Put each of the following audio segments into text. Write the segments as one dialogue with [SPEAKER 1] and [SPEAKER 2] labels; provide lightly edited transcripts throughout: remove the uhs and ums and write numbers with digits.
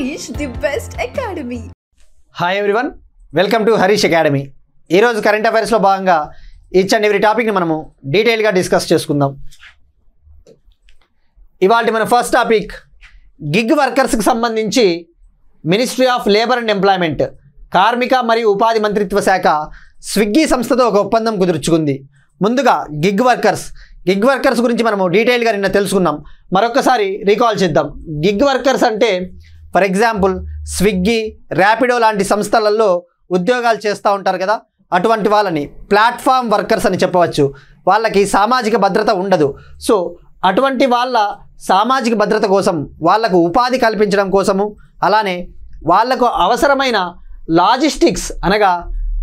[SPEAKER 1] Harish, the best academy.
[SPEAKER 2] Hi everyone, welcome to Harish academy. ఈరోజు current అఫైర్స్లో భాగంగా each and every టాపిక్ని మనము డీటెయిల్గా డిస్కస్ చేసుకుందాం. ఇవాళ మన ఫస్ట్ టాపిక్ గిగ్ వర్కర్స్కి సంబంధించి ministry of labour and employment, కార్మిక మరియు ఉపాధి మంత్రిత్వ శాఖ స్విగ్గీ సంస్థతో ఒక ఒప్పందం కుదుర్చుకుంది. ముందుగా గిగ్ వర్కర్స్ గురించి మనము డీటెయిల్గా నిన్న తెలుసుకున్నాం. మరొకసారి రీకాల్ చేద్దాం. గిగ్ వర్కర్స్ అంటే ఫర్ ఎగ్జాంపుల్ స్విగ్గీ, ర్యాపిడో లాంటి సంస్థలలో ఉద్యోగాలు చేస్తూ ఉంటారు కదా, అటువంటి వాళ్ళని ప్లాట్ఫామ్ వర్కర్స్ అని చెప్పవచ్చు. వాళ్ళకి సామాజిక భద్రత ఉండదు. సో అటువంటి వాళ్ళ సామాజిక భద్రత కోసం, వాళ్లకు ఉపాధి కల్పించడం కోసము, అలానే వాళ్లకు అవసరమైన లాజిస్టిక్స్ అనగా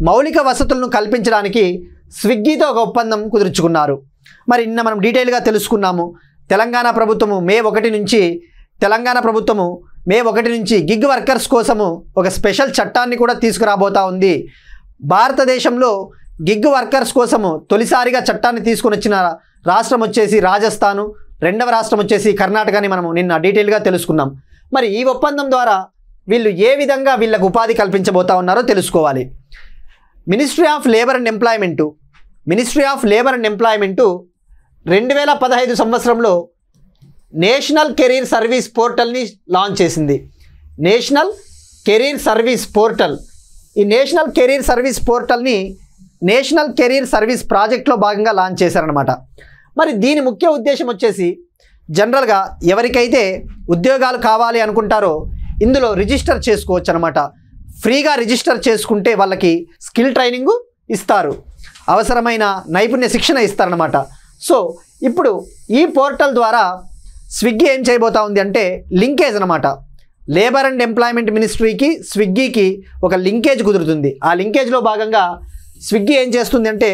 [SPEAKER 2] మౌలిక వసతులను కల్పించడానికి స్విగ్గీతో ఒక ఒప్పందం కుదుర్చుకున్నారు. మరి నిన్న మనం డీటెయిల్గా తెలుసుకున్నాము. తెలంగాణ ప్రభుత్వము మే 1 నుంచి గిగ్ వర్కర్స్ కోసము ఒక స్పెషల్ చట్టాన్ని కూడా తీసుకురాబోతా ఉంది. భారతదేశంలో గిగ్ వర్కర్స్ కోసము తొలిసారిగా చట్టాన్ని తీసుకొని వచ్చిన రాష్ట్రం వచ్చేసి రాజస్థాను, రెండవ రాష్ట్రం వచ్చేసి కర్ణాటకని మనము నిన్న డీటెయిల్గా తెలుసుకున్నాం. మరి ఈ ఒప్పందం ద్వారా వీళ్ళు ఏ విధంగా వీళ్ళకు ఉపాధి కల్పించబోతా ఉన్నారో తెలుసుకోవాలి. Ministry of labour and employment 2015 సంవత్సరంలో నేషనల్ కెరీర్ సర్వీస్ పోర్టల్ని లాంచ్ చేసింది. National career service portal. ఈ నేషనల్ కెరీర్ సర్వీస్ పోర్టల్ని నేషనల్ కెరీర్ సర్వీస్ ప్రాజెక్ట్లో భాగంగా లాంచ్ చేశారనమాట. మరి దీని ముఖ్య ఉద్దేశం వచ్చేసి జనరల్గా ఎవరికైతే ఉద్యోగాలు కావాలి అనుకుంటారో ఇందులో రిజిస్టర్ చేసుకోవచ్చు అనమాట. ఫ్రీగా రిజిస్టర్ చేసుకుంటే వాళ్ళకి స్కిల్ ట్రైనింగు ఇస్తారు, అవసరమైన నైపుణ్య శిక్షణ ఇస్తారనమాట. సో ఇప్పుడు ఈ పోర్టల్ ద్వారా స్విగ్గీ ఏం చేయబోతా ఉంది అంటే లింకేజ్ అనమాట. లేబర్ అండ్ ఎంప్లాయ్మెంట్ మినిస్ట్రీకి స్విగ్గీకి ఒక లింకేజ్ కుదురుతుంది. ఆ లింకేజ్లో భాగంగా స్విగ్గీ ఏం చేస్తుంది అంటే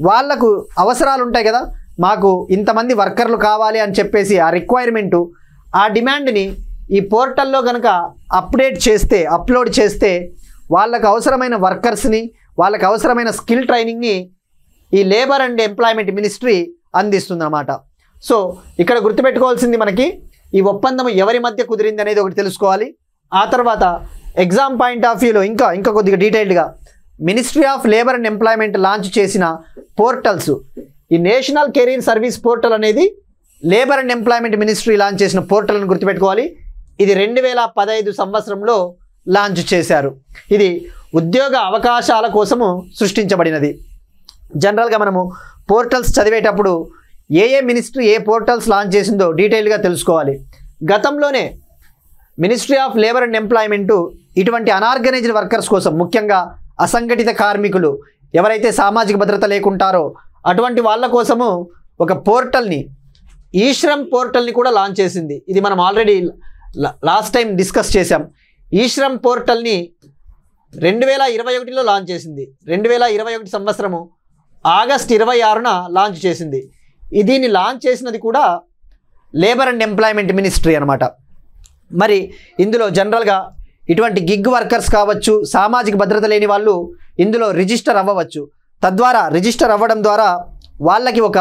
[SPEAKER 2] వాళ్లకు అవసరాలు ఉంటాయి కదా, మాకు ఇంతమంది వర్కర్లు కావాలి అని చెప్పేసి ఆ రిక్వైర్మెంటు, ఆ డిమాండ్ని ఈ పోర్టల్లో కనుక అప్లోడ్ చేస్తే వాళ్ళకు అవసరమైన వర్కర్స్ని, వాళ్ళకు అవసరమైన స్కిల్ ట్రైనింగ్ని ఈ లేబర్ అండ్ ఎంప్లాయ్మెంట్ మినిస్ట్రీ అందిస్తుందన్నమాట. సో ఇక్కడ గుర్తుపెట్టుకోవాల్సింది మనకి ఈ ఒప్పందం ఎవరి మధ్య కుదిరింది అనేది ఒకటి తెలుసుకోవాలి. ఆ తర్వాత ఎగ్జామ్ పాయింట్ ఆఫ్ వ్యూలో ఇంకా కొద్దిగా డీటెయిల్డ్గా ministry of labour and employment launch చేసిన పోర్టల్స్, ఈ నేషనల్ కెరీర్ సర్వీస్ పోర్టల్ అనేది labour and employment ministry launch చేసిన పోర్టల్ అని గుర్తుపెట్టుకోవాలి. ఇది 2015 సంవత్సరంలో లాంచ్ చేశారు. ఇది ఉద్యోగ అవకాశాల కోసము సృష్టించబడినది. జనరల్గా మనము పోర్టల్స్ చదివేటప్పుడు ఏ మినిస్ట్రీ ఏ పోర్టల్స్ లాంచ్ చేసిందో డీటెయిల్గా తెలుసుకోవాలి. గతంలోనే ministry of labour and employment ఇటువంటి అనార్గనైజ్డ్ వర్కర్స్ కోసం, ముఖ్యంగా అసంఘటిత కార్మికులు ఎవరైతే సామాజిక భద్రత లేకుంటారో అటువంటి వాళ్ళ కోసము ఒక పోర్టల్ని, ఈ శ్రమ్ పోర్టల్ని కూడా లాంచ్ చేసింది. ఇది మనం ఆల్రెడీ లాస్ట్ టైం డిస్కస్ చేశాం. ఈ శ్రమ్ పోర్టల్ని 2021లో లాంచ్ చేసింది. 2021 సంవత్సరము ఆగస్ట్ 26న లాంచ్ చేసింది. దీన్ని లాంచ్ చేసినది కూడా లేబర్ అండ్ ఎంప్లాయ్మెంట్ మినిస్ట్రీ అనమాట. మరి ఇందులో జనరల్గా ఇటువంటి గిగ్ వర్కర్స్ కావచ్చు, సామాజిక భద్రత లేని వాళ్ళు ఇందులో రిజిస్టర్ అవ్వవచ్చు. తద్వారా రిజిస్టర్ అవ్వడం ద్వారా వాళ్ళకి ఒక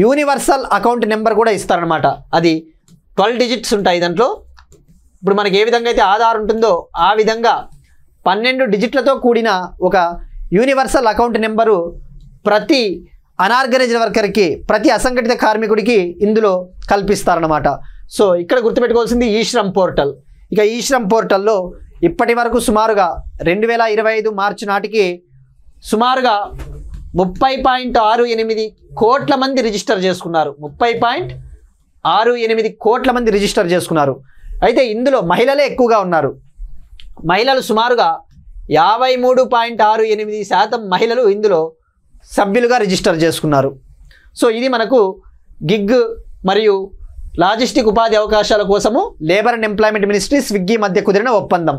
[SPEAKER 2] యూనివర్సల్ అకౌంట్ నెంబర్ కూడా ఇస్తారనమాట. అది 12 డిజిట్స్ ఉంటాయి దాంట్లో. ఇప్పుడు మనకి ఏ విధంగా అయితే ఆధార్ ఉంటుందో ఆ విధంగా 12 డిజిట్లతో కూడిన ఒక యూనివర్సల్ అకౌంట్ నెంబరు ప్రతి అనార్గనైజ్డ్ వర్కర్కి, ప్రతి అసంఘటిత కార్మికుడికి ఇందులో కల్పిస్తారనమాట. సో ఇక్కడ గుర్తుపెట్టుకోవాల్సింది ఈ శ్రమ్ పోర్టల్. ఇక ఈ శ్రమ్ పోర్టల్లో ఇప్పటి వరకు సుమారుగా 2025 మార్చి నాటికి సుమారుగా 30.68 కోట్ల మంది రిజిస్టర్ చేసుకున్నారు. 30.68 కోట్ల మంది రిజిస్టర్ చేసుకున్నారు. అయితే ఇందులో మహిళలే ఎక్కువగా ఉన్నారు. మహిళలు సుమారుగా 53.68% మహిళలు ఇందులో సభ్యులుగా రిజిస్టర్ చేసుకున్నారు. సో ఇది మనకు గిగ్ మరియు లాజిస్టిక్ ఉపాధి అవకాశాల కోసము labour and employment ministry Swiggy మధ్య కుదిరిన ఒప్పందం.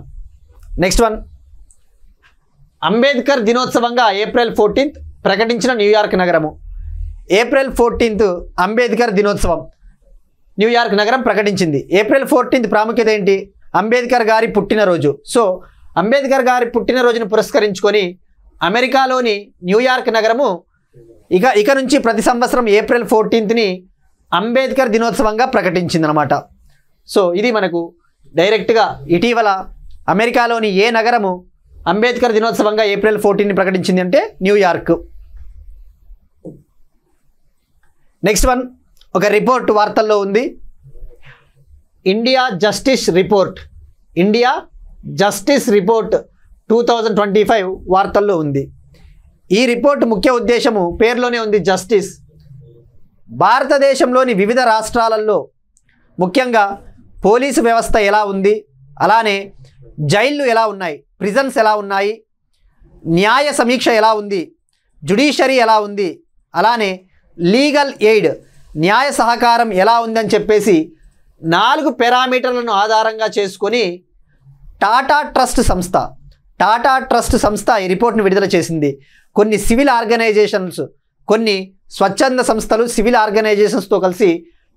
[SPEAKER 2] నెక్స్ట్ వన్, అంబేద్కర్ దినోత్సవంగా ఏప్రిల్ 14 ప్రకటించిన న్యూయార్క్ నగరము. ఏప్రిల్ 14 అంబేద్కర్ దినోత్సవం న్యూయార్క్ నగరం ప్రకటించింది. ఏప్రిల్ 14 ప్రాముఖ్యత ఏంటి? అంబేద్కర్ గారి పుట్టినరోజు. సో అంబేద్కర్ గారి పుట్టినరోజును పురస్కరించుకొని అమెరికాలోని న్యూయార్క్ నగరము ఇక నుంచి ప్రతి సంవత్సరం ఏప్రిల్ 14ని అంబేద్కర్ దినోత్సవంగా ప్రకటించిందనమాట. సో ఇది మనకు డైరెక్ట్గా ఇటీవల అమెరికాలోని ఏ నగరము అంబేద్కర్ దినోత్సవంగా ఏప్రిల్ 14ని ప్రకటించింది అంటే న్యూయార్క్. నెక్స్ట్ వన్, ఒక రిపోర్ట్ వార్తల్లో ఉంది. ఇండియా జస్టిస్ రిపోర్ట్ 2025 వార్తల్లో ఉంది. ఈ రిపోర్ట్ ముఖ్య ఉద్దేశము పేరులోనే ఉంది, జస్టిస్. భారతదేశంలోని వివిధ రాష్ట్రాలలో ముఖ్యంగా పోలీసు వ్యవస్థ ఎలా ఉంది, అలానే జైళ్ళు ఎలా ఉన్నాయి, ప్రిజన్స్ ఎలా ఉన్నాయి, న్యాయ సమీక్ష ఎలా ఉంది, జ్యుడిషియరీ ఎలా ఉంది, అలానే లీగల్ ఎయిడ్ న్యాయ సహకారం ఎలా ఉందని చెప్పేసి 4 పారామీటర్లను ఆధారంగా చేసుకొని టాటా ట్రస్ట్ సంస్థ ఈ రిపోర్ట్ని విడుదల చేసింది. కొన్ని సివిల్ ఆర్గనైజేషన్స్, కొన్ని స్వచ్ఛంద సంస్థలు, సివిల్ ఆర్గనైజేషన్స్తో కలిసి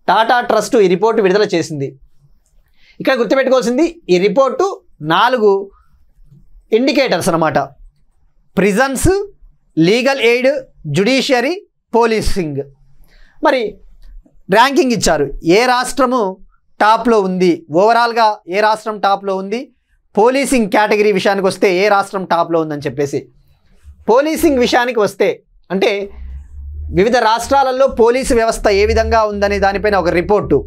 [SPEAKER 2] టాటా ట్రస్ట్ ఈ రిపోర్టు విడుదల చేసింది. ఇక్కడ గుర్తుపెట్టుకోవాల్సింది, ఈ రిపోర్టు 4 ఇండికేటర్స్ అన్నమాట. Prisons, legal aid, judiciary, policing. మరి ర్యాంకింగ్ ఇచ్చారు, ఏ రాష్ట్రము టాప్లో ఉంది, ఓవరాల్గా ఏ రాష్ట్రం టాప్లో ఉంది, పోలీసింగ్ కేటగిరీ విషయానికి వస్తే ఏ రాష్ట్రం టాప్లో ఉందని చెప్పేసి. పోలీసింగ్ విషయానికి వస్తే అంటే వివిధ రాష్ట్రాలలో పోలీసు వ్యవస్థ ఏ విధంగా ఉందనే దానిపైన ఒక రిపోర్టు.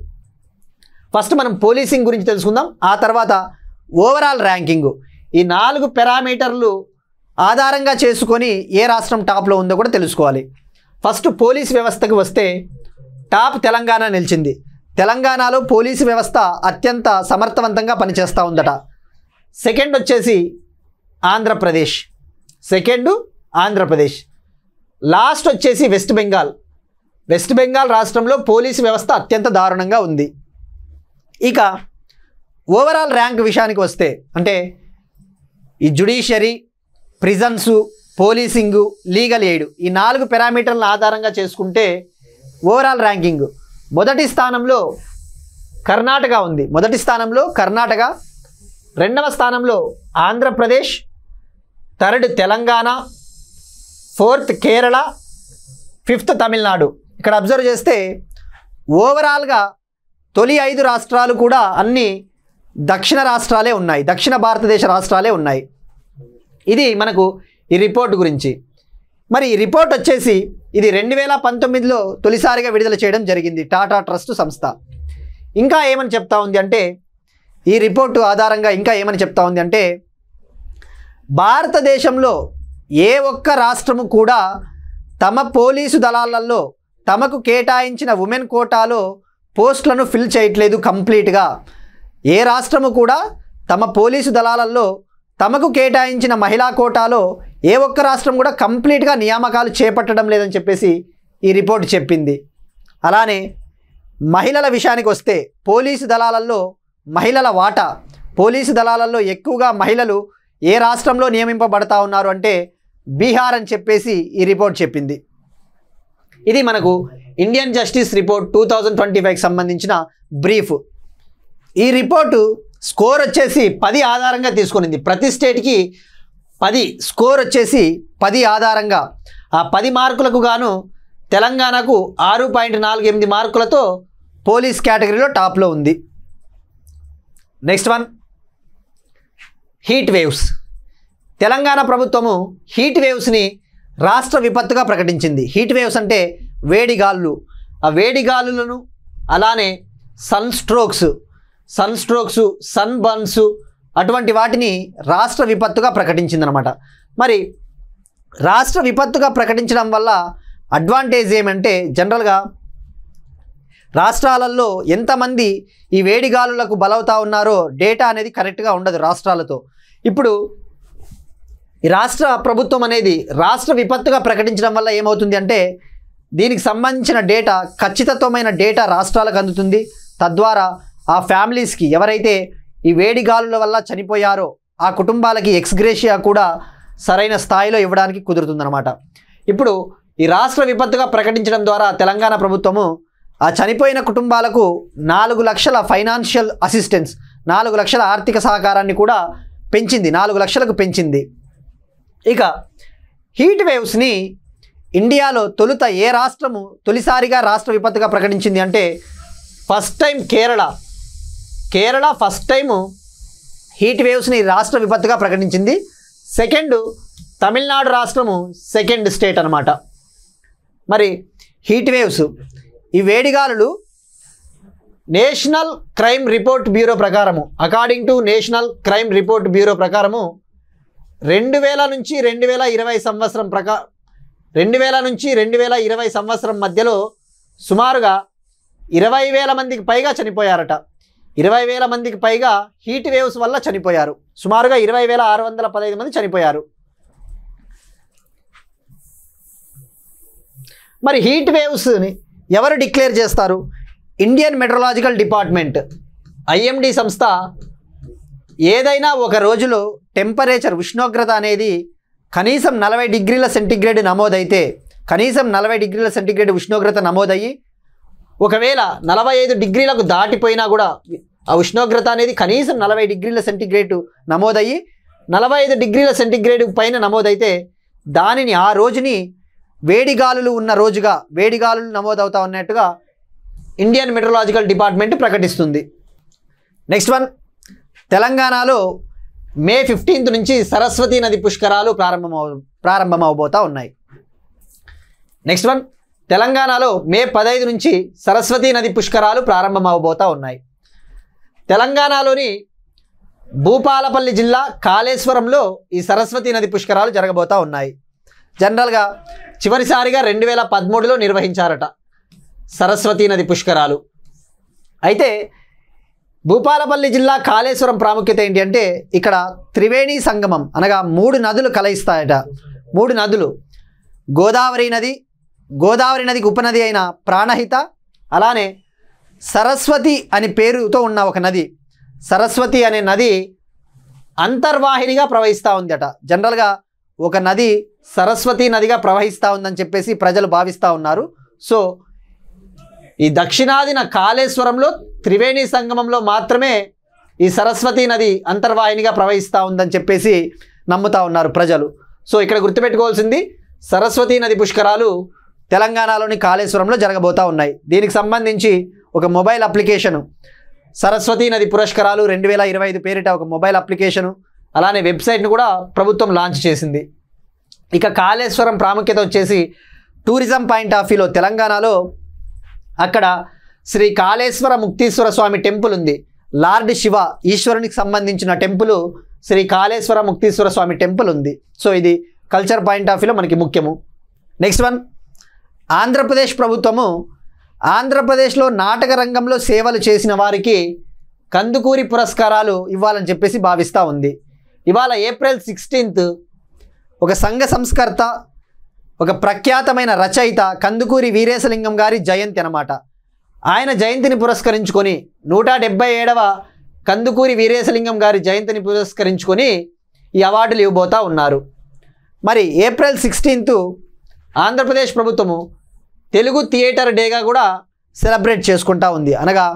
[SPEAKER 2] ఫస్ట్ మనం పోలీసింగ్ గురించి తెలుసుకుందాం, ఆ తర్వాత ఓవరాల్ ర్యాంకింగు. ఈ 4 పారామీటర్లు ఆధారంగా చేసుకొని ఏ రాష్ట్రం టాప్లో ఉందో కూడా తెలుసుకోవాలి. ఫస్ట్ పోలీసు వ్యవస్థకు వస్తే టాప్ తెలంగాణ నిలిచింది. తెలంగాణలో పోలీసు వ్యవస్థ అత్యంత సమర్థవంతంగా పనిచేస్తూ ఉందట. సెకండ్ వచ్చేసి ఆంధ్రప్రదేశ్, లాస్ట్ వచ్చేసి వెస్ట్ బెంగాల్ రాష్ట్రంలో పోలీసు వ్యవస్థ అత్యంత దారుణంగా ఉంది. ఇక ఓవరాల్ ర్యాంక్ విషయానికి వస్తే అంటే ఈ జ్యుడిషియరీ, ప్రిజన్సు, పోలీసింగు, లీగల్ ఎయిడ్ ఈ 4 పారామీటర్ల ఆధారంగా చేసుకుంటే ఓవరాల్ ర్యాంకింగ్ మొదటి స్థానంలో కర్ణాటక ఉంది. రెండవ స్థానంలో Andhra Pradesh, third Telangana, fourth Kerala, fifth Tamil Nadu. ఇక్కడ అబ్జర్వ్ చేస్తే ఓవరాల్గా తొలి 5 రాష్ట్రాలు కూడా అన్నీ దక్షిణ భారతదేశ రాష్ట్రాలే ఉన్నాయి. ఇది మనకు ఈ రిపోర్ట్ గురించి. మరి ఈ రిపోర్ట్ వచ్చేసి ఇది 2019లో తొలిసారిగా విడుదల చేయడం జరిగింది టాటా ట్రస్ట్ సంస్థ. ఇంకా ఏమని చెప్తా ఉంది అంటే ఈ రిపోర్టు ఆధారంగా భారతదేశంలో ఏ ఒక్క రాష్ట్రము కూడా తమ పోలీసు దళాలలో తమకు కేటాయించిన ఉమెన్ కోటాలో పోస్టులను ఫిల్ చేయట్లేదు కంప్లీట్గా. ఏ రాష్ట్రము కూడా తమ పోలీసు దళాలలో తమకు కేటాయించిన మహిళా కోటాలో ఏ ఒక్క రాష్ట్రం కూడా కంప్లీట్గా నియామకాలు చేపట్టడం లేదని చెప్పేసి ఈ రిపోర్ట్ చెప్పింది. అలానే మహిళల విషయానికి వస్తే పోలీసు దళాలలో మహిళల వాటా, పోలీసు దళాలలో ఎక్కువగా మహిళలు ఏ రాష్ట్రంలో నియమింపబడతా ఉన్నారు అంటే బీహార్ అని చెప్పేసి ఈ రిపోర్ట్ చెప్పింది. ఇది మనకు ఇండియన్ జస్టిస్ రిపోర్ట్ 2025కి సంబంధించిన బ్రీఫ్. ఈ రిపోర్టు స్కోర్ వచ్చేసి 10 ఆధారంగా తీసుకునింది. ప్రతి స్టేట్కి 10 స్కోర్ వచ్చేసి 10 ఆధారంగా ఆ 10 మార్కులకు గాను తెలంగాణకు 6.48 మార్కులతో పోలీస్ కేటగిరీలో టాప్లో ఉంది. Next one, heat waves. Telangana ప్రభుత్వము హీట్ వేవ్స్ని రాష్ట్ర విపత్తుగా ప్రకటించింది. హీట్ వేవ్స్ అంటే వేడిగాళ్ళు. ఆ వేడిగాలులను అలానే సన్ స్ట్రోక్స్, సన్ బర్న్స్ అటువంటి వాటిని రాష్ట్ర విపత్తుగా ప్రకటించిందనమాట. మరి రాష్ట్ర విపత్తుగా ప్రకటించడం వల్ల అడ్వాంటేజ్ ఏమంటే జనరల్గా రాష్ట్రాలలో ఎంతమంది ఈ వేడిగాలులకు బలవుతా ఉన్నారో డేటా అనేది కరెక్ట్గా ఉండదు రాష్ట్రాలతో. ఇప్పుడు ఈ రాష్ట్ర ప్రభుత్వం అనేది రాష్ట్ర విపత్తుగా ప్రకటించడం వల్ల ఏమవుతుంది అంటే దీనికి సంబంధించిన డేటా, ఖచ్చితత్వమైన డేటా రాష్ట్రాలకు అందుతుంది. తద్వారా ఆ ఫ్యామిలీస్కి ఎవరైతే ఈ వేడిగాలుల వల్ల చనిపోయారో ఆ కుటుంబాలకి ఎక్స్గ్రేషియా కూడా సరైన స్థాయిలో ఇవ్వడానికి కుదురుతుందన్నమాట. ఇప్పుడు ఈ రాష్ట్ర విపత్తుగా ప్రకటించడం ద్వారా తెలంగాణ ప్రభుత్వము ఆ చనిపోయిన కుటుంబాలకు 4 లక్షల ఫైనాన్షియల్ అసిస్టెన్స్, 4 లక్షల ఆర్థిక సహకారాన్ని కూడా పెంచింది, 4 లక్షలకు పెంచింది. ఇక హీట్ వేవ్స్ని ఇండియాలో తొలుత ఏ రాష్ట్రము తొలిసారిగా రాష్ట్ర విపత్తుగా ప్రకటించింది అంటే first time Kerala first time heat వేవ్స్ని రాష్ట్ర విపత్తుగా ప్రకటించింది. సెకండ్ తమిళనాడు రాష్ట్రము సెకండ్ స్టేట్ అన్నమాట. మరి హీట్ వేవ్స్ ఈ వేడిగాలులు నేషనల్ క్రైమ్ రిపోర్ట్ బ్యూరో ప్రకారము, according to national crime report bureau ప్రకారము 2000 నుంచి 2020 సంవత్సరం 2000 నుంచి 2020 సంవత్సరం మధ్యలో సుమారుగా 20,000 మందికి పైగా చనిపోయారట. 20,000 మందికి పైగా హీట్ వేవ్స్ వల్ల చనిపోయారు. సుమారుగా 20,615 మంది చనిపోయారు. మరి హీట్ వేవ్స్ని ఎవరు డిక్లేర్ చేస్తారు? ఇండియన్ మెట్రలాజికల్ డిపార్ట్మెంట్ IMD సంస్థ ఏదైనా ఒక రోజులో టెంపరేచర్ ఉష్ణోగ్రత అనేది కనీసం 40 డిగ్రీల సెంటీగ్రేడ్ నమోదైతే, కనీసం 40 డిగ్రీల సెంటీగ్రేడ్ ఉష్ణోగ్రత నమోదయ్యి ఒకవేళ 45 డిగ్రీలకు దాటిపోయినా కూడా ఆ ఉష్ణోగ్రత అనేది కనీసం 40 డిగ్రీల సెంటీగ్రేడ్ నమోదయ్యి 45 డిగ్రీల సెంటీగ్రేడ్ పైన నమోదైతే దానిని ఆ రోజుని వేడిగాలులు ఉన్న రోజుగా, వేడిగాలులు నమోదవుతా ఉన్నట్టుగా ఇండియన్ మెట్రలాజికల్ డిపార్ట్మెంట్ ప్రకటిస్తుంది. నెక్స్ట్ వన్, తెలంగాణలో మే 15 నుంచి సరస్వతీ నది పుష్కరాలు ప్రారంభమవబోతా ఉన్నాయి. నెక్స్ట్ వన్, తెలంగాణలో మే 15 నుంచి సరస్వతీ నది పుష్కరాలు ప్రారంభమవబోతా ఉన్నాయి. తెలంగాణలోని భూపాలపల్లి జిల్లా కాళేశ్వరంలో ఈ సరస్వతీ నది పుష్కరాలు జరగబోతూ ఉన్నాయి. జనరల్గా చివరిసారిగా 2013లో నిర్వహించారట సరస్వతీ నది పుష్కరాలు. అయితే భూపాలపల్లి జిల్లా కాళేశ్వరం ప్రాముఖ్యత ఏంటి అంటే ఇక్కడ త్రివేణి సంగమం అనగా 3 నదులు కలయిస్తాయట. 3 నదులు, గోదావరి నది, గోదావరి నదికి ఉపనది అయిన ప్రాణహిత, అలానే సరస్వతి అని పేరుతో ఉన్న ఒక నది, సరస్వతి అనే నది అంతర్వాహినిగా ప్రవహిస్తూ ఉందట. జనరల్గా ఒక నది సరస్వతి నదిగా ప్రవహిస్తూ ఉందని చెప్పేసి ప్రజలు భావిస్తూ ఉన్నారు. సో ఈ దక్షిణాదిన కాళేశ్వరంలో త్రివేణి సంగమంలో మాత్రమే ఈ సరస్వతి నది అంతర్వాహినిగా ప్రవహిస్తూ ఉందని చెప్పేసి నమ్ముతూ ఉన్నారు ప్రజలు. సో ఇక్కడ గుర్తుపెట్టుకోవాల్సింది సరస్వతి నది పుష్కరాలు తెలంగాణలోని కాళేశ్వరంలో జరగబోతూ ఉన్నాయి. దీనికి సంబంధించి ఒక మొబైల్ అప్లికేషను, సరస్వతీ నది పురస్కారాలు 2025 పేరిట ఒక మొబైల్ అప్లికేషను, అలానే వెబ్సైట్ను కూడా ప్రభుత్వం లాంచ్ చేసింది. ఇక కాళేశ్వరం ప్రాముఖ్యత వచ్చేసి టూరిజం పాయింట్ ఆఫ్ వ్యూలో తెలంగాణలో అక్కడ శ్రీ కాళేశ్వర ముక్తీశ్వర స్వామి టెంపుల్ ఉంది. లార్డ్ శివ ఈశ్వరునికి సంబంధించిన టెంపుల్ శ్రీ కాళేశ్వర ముక్తీశ్వర స్వామి టెంపుల్ ఉంది. సో ఇది కల్చర్ పాయింట్ ఆఫ్ వ్యూలో మనకి ముఖ్యము. నెక్స్ట్ వన్, ఆంధ్రప్రదేశ్ ప్రభుత్వము ఆంధ్రప్రదేశ్లో నాటక రంగంలో సేవలు చేసిన వారికి కందుకూరి పురస్కారాలు ఇవ్వాలని చెప్పేసి భావిస్తూ ఉంది. ఇవాళ ఏప్రిల్ 16 ఒక సంఘ సంస్కర్త, ఒక ప్రఖ్యాతమైన రచయిత కందుకూరి వీరేశలింగం గారి జయంతి అన్నమాట. ఆయన జయంతిని పురస్కరించుకొని 177వ కందుకూరి వీరేశలింగం గారి జయంతిని పురస్కరించుకొని ఈ అవార్డులు ఇవ్వబోతూ ఉన్నారు. మరి ఏప్రిల్ 16 ఆంధ్రప్రదేశ్ ప్రభుత్వము తెలుగు థియేటర్ డేగా కూడా సెలబ్రేట్ చేసుకుంటూ ఉంది. అనగా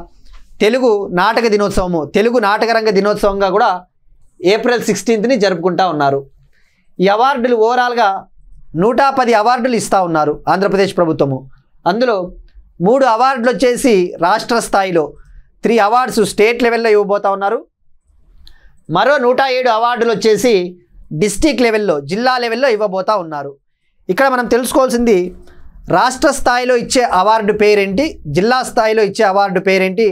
[SPEAKER 2] తెలుగు నాటక దినోత్సవము, తెలుగు నాటకరంగ దినోత్సవంగా కూడా ఏప్రిల్ 16ని జరుపుకుంటూ ఉన్నారు. ఈ అవార్డులు ఓవరాల్గా 110 అవార్డులు ఇస్తూ ఉన్నారు ఆంధ్రప్రదేశ్ ప్రభుత్వము. అందులో 3 అవార్డులు వచ్చేసి రాష్ట్ర స్థాయిలో, 3 అవార్డ్స్ స్టేట్ లెవెల్లో ఇవ్వబోతూ ఉన్నారు. మరో 107 అవార్డులు వచ్చేసి డిస్ట్రిక్ట్ లెవెల్లో, జిల్లా లెవెల్లో ఇవ్వబోతూ ఉన్నారు. ఇక్కడ మనం తెలుసుకోవాల్సింది రాష్ట్ర స్థాయిలో ఇచ్చే అవార్డు పేరేంటి, జిల్లా స్థాయిలో ఇచ్చే అవార్డు పేరేంటి,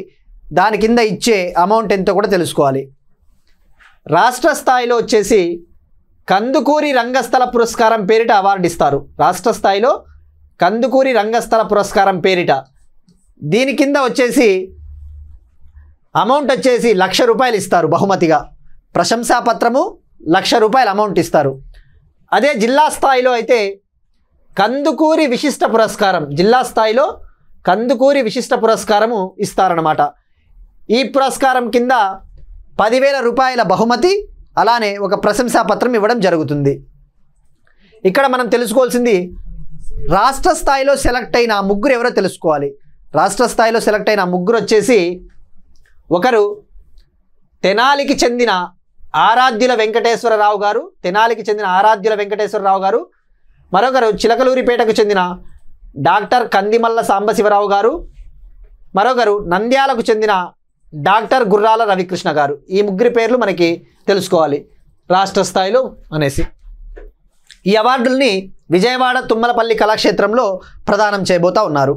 [SPEAKER 2] దాని కింద ఇచ్చే అమౌంట్ ఎంతో కూడా తెలుసుకోవాలి. రాష్ట్ర స్థాయిలో వచ్చేసి కందుకూరి రంగస్థల పురస్కారం పేరిట అవార్డు ఇస్తారు. రాష్ట్ర స్థాయిలో కందుకూరి రంగస్థల పురస్కారం పేరిట దీని కింద వచ్చేసి అమౌంట్ వచ్చేసి ₹1,00,000 ఇస్తారు బహుమతిగా. ప్రశంసాపత్రము ₹1,00,000 అమౌంట్ ఇస్తారు. అదే జిల్లా స్థాయిలో అయితే కందుకూరి విశిష్ట పురస్కారం, జిల్లా స్థాయిలో కందుకూరి విశిష్ట పురస్కారము ఇస్తారన్నమాట. ఈ పురస్కారం కింద ₹10,000 బహుమతి, అలానే ఒక ప్రశంసాపత్రం ఇవ్వడం జరుగుతుంది. ఇక్కడ మనం తెలుసుకోవాల్సింది రాష్ట్ర స్థాయిలో సెలెక్ట్ అయిన ముగ్గురు ఎవరో తెలుసుకోవాలి. రాష్ట్ర స్థాయిలో సెలెక్ట్ అయిన ముగ్గురు వచ్చేసి ఒకరు తెనాలికి చెందిన ఆరాధ్యుల వెంకటేశ్వరరావు గారు, తెనాలికి చెందిన ఆరాధ్యుల వెంకటేశ్వరరావు గారు, మరొకరు చిలకలూరిపేటకు చెందిన డాక్టర్ కందిమల్ల సాంబశివరావు గారు, మరొకరు నంద్యాలకు చెందిన డాక్టర్ గుర్రాల రవికృష్ణ గారు. ఈ ముగ్గురి పేర్లు మనకి తెలుసుకోవాలి రాష్ట్ర స్థాయిలో అనేసి. ఈ అవార్డుల్ని విజయవాడ తుమ్మలపల్లి కళాక్షేత్రంలో ప్రదానం చేయబోతా ఉన్నారు.